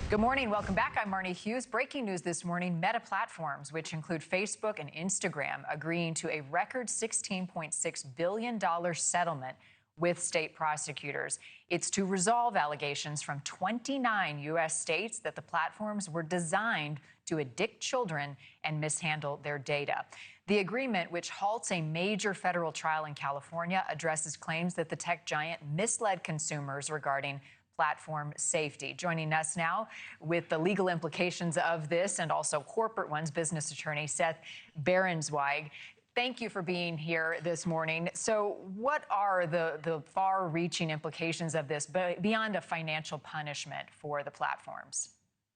Good morning. Welcome back. I'm Marni Hughes. Breaking news this morning, Meta platforms, which include Facebook and Instagram, agreeing to a record $16.6 billion settlement with state prosecutors. It's to resolve allegations from 29 U.S. states that the platforms were designed to addict children and mishandle their data. The agreement, which halts a major federal trial in California, addresses claims that the tech giant misled consumers regarding platform safety. Joining us now with the legal implications of this and also corporate ones, business attorney Seth Berenzweig. Thank you for being here this morning. So what are the far-reaching implications of this beyond a financial punishment for the platforms?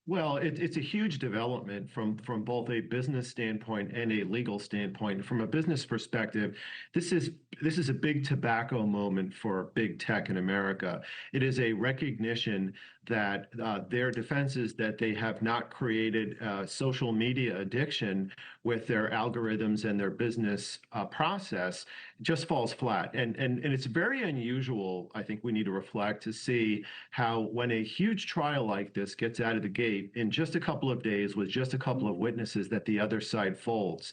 Well, it's a huge development from both a business standpoint and a legal standpoint. From a business perspective, this is a big tobacco moment for big tech in America. It is a recognition that their defense is that they have not created social media addiction with their algorithms and their business process just falls flat. And it's very unusual, I think we need to reflect to see how when a huge trial like this gets out of the gate in just a couple of days with just a couple of witnesses that the other side folds.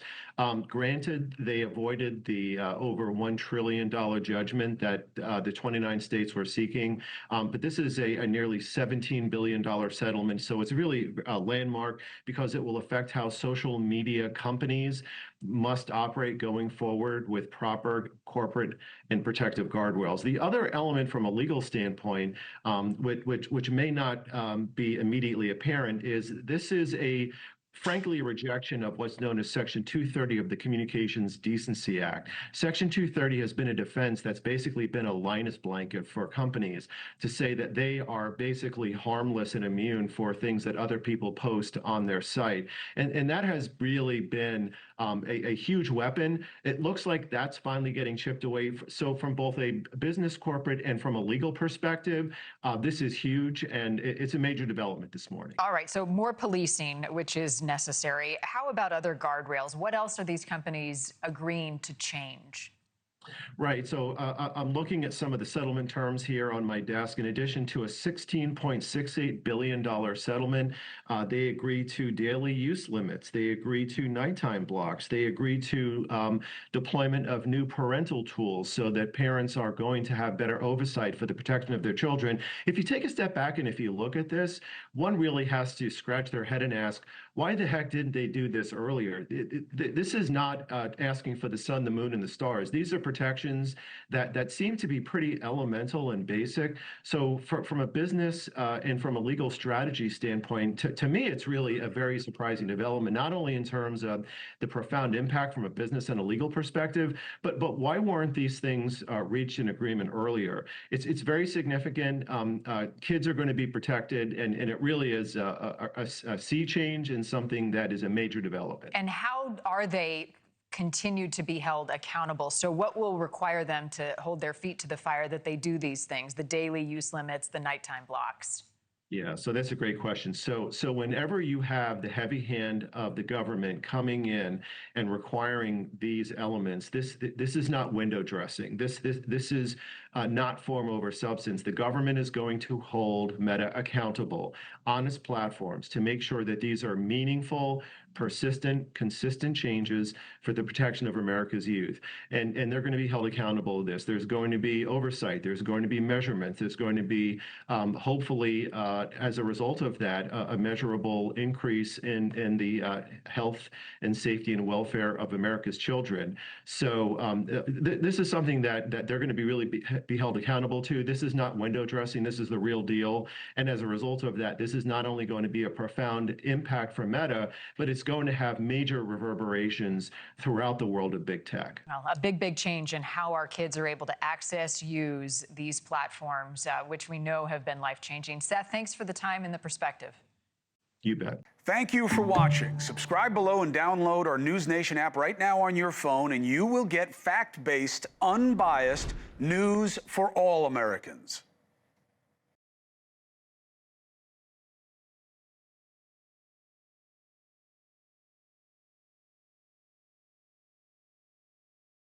Granted, they avoided the over $1 trillion judgment that the 29 states were seeking, but this is a nearly $17 billion settlement. So it's really a landmark because it will affect how social media companies must operate going forward with proper corporate and protective guardrails. The other element from a legal standpoint, which may not be immediately apparent, is this is frankly, a rejection of what's known as Section 230 of the Communications Decency Act. Section 230 has been a defense that's basically been a Linus blanket for companies to say that they are basically harmless and immune for things that other people post on their site. And that has really been a huge weapon. It looks like that's finally getting chipped away. So from both a business, corporate, and from a legal perspective, this is huge, and it's a major development this morning. All right, so more policing, which is necessary. How about other guardrails? What else are these companies agreeing to change? Right. So I'm looking at some of the settlement terms here on my desk. In addition to a $16.68 billion settlement, they agree to daily use limits. They agree to nighttime blocks. They agree to deployment of new parental tools so that parents are going to have better oversight for the protection of their children. If you take a step back and if you look at this, one really has to scratch their head and ask, why the heck didn't they do this earlier? This is not asking for the sun, the moon, and the stars. These are protections that seem to be pretty elemental and basic. So from a business and from a legal strategy standpoint, to me, it's really a very surprising development, not only in terms of the profound impact from a business and a legal perspective, but why weren't these things reached in agreement earlier? It's very significant. Kids are going to be protected, and it really is a sea change and something that is a major development. And how are they continued to be held accountable? So what will require them to hold their feet to the fire that they do these things, the daily use limits, the nighttime blocks? Yeah, so that's a great question. So whenever you have the heavy hand of the government coming in and requiring these elements, this is not window dressing. This is not form over substance. The government is going to hold Meta accountable, honest platforms, to make sure that these are meaningful, persistent, consistent changes for the protection of America's youth. And they're going to be held accountable to this. There's going to be oversight. There's going to be measurement. There's going to be, hopefully, as a result of that, a measurable increase in the health and safety and welfare of America's children. So this is something that they're going to be really be held accountable to. This is not window dressing. This is the real deal. And as a result of that, this is not only going to be a profound impact for Meta, but it's going to have major reverberations throughout the world of big tech. Well, a big change in how our kids are able to access, use these platforms, which we know have been life-changing. Seth, thanks for the time and the perspective. You bet. Thank you for watching. Subscribe below and download our NewsNation app right now on your phone, and you will get fact-based, unbiased news for all Americans.